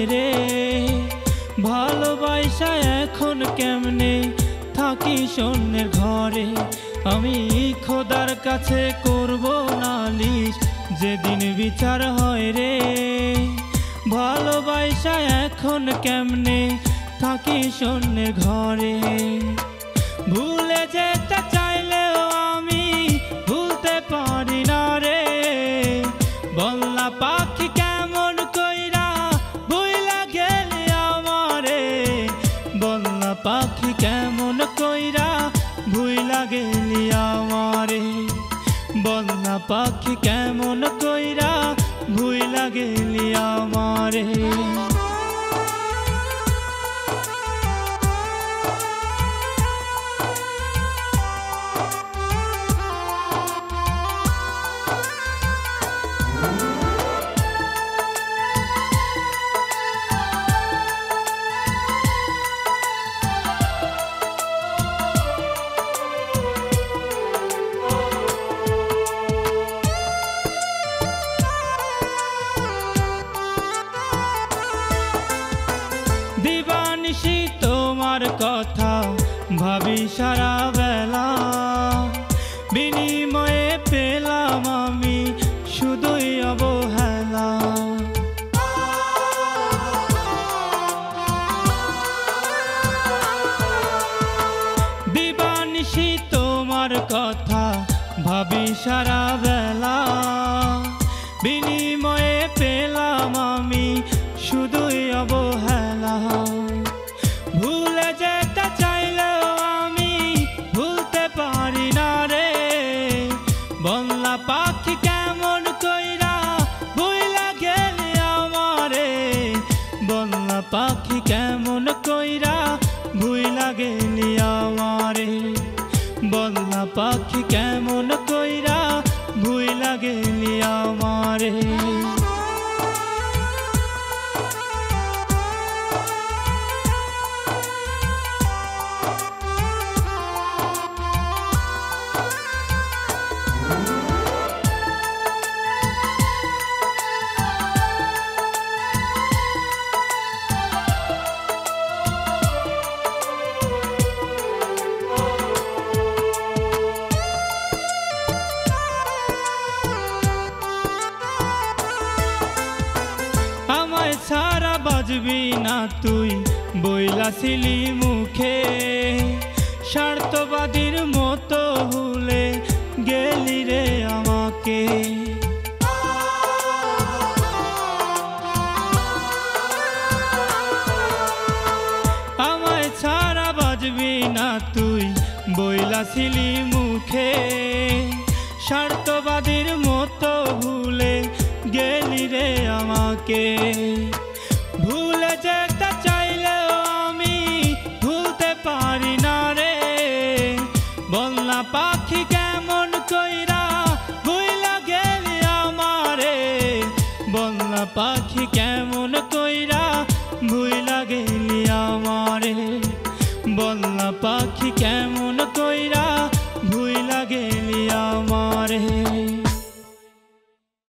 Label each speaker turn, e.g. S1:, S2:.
S1: হয় রে ভালোবাসা এখন কেমনে থাকি শূন্যের ঘরে আমি খোদার কাছে করব নালিশ যেদিন বিচার হয় রে ভালোবাসা এখন কেমনে থাকি শূন্যের ঘরে ভুলে যেতে চাইলেও আমি ভুলতে পারি না রে বলনা পাখি কেমন কইরা ভুইলা গেলি আমারে বলনা পাখি কেমন কইরা ভুইলা গেলি আমারে বলনা পাখি কেমন কইরা ভুইলা গেলি আমারে দিবানিশি তোমার কথা ভাবি সারা বেলা বিনিময়ে পেলাম আমি শুধুই অবহেলা দিবানিশি তোমার কথা ভাবি সারা বেলা বিনিময়ে পেলাম আমি শুধুই অবহেলা ভুলে যেতে চাইলেও আমি ভুলতে পারি না রে বলনা পাখি কেমন কইরা ভুইলা গেলি আমারে বলনা পাখি কেমন কইরা ভুইলা গেলি আমারে বলনা পাখি কেমন কইরা ভুইলা গেলি আমারে ছাড়া বাজবি না তুই বইলাছিলি মুখে স্বার্থবাদীর মতো ভুলে গেলি রে আমাকে আমায় ছাড়া বাজবি না তুই বইলাছিলি মুখে স্বার্থবাদীর মতো ভুলে গেলি রে আমাকে ভুলে যেতে চাইলেও আমি ভুলতে পারি না রে বলনা পাখি কেমন কইরা ভুইলা গেলি আমারে বলনা পাখি কেমন কইরা ভুইলা গেলি আমারে বলনা পাখি কেমন কইরা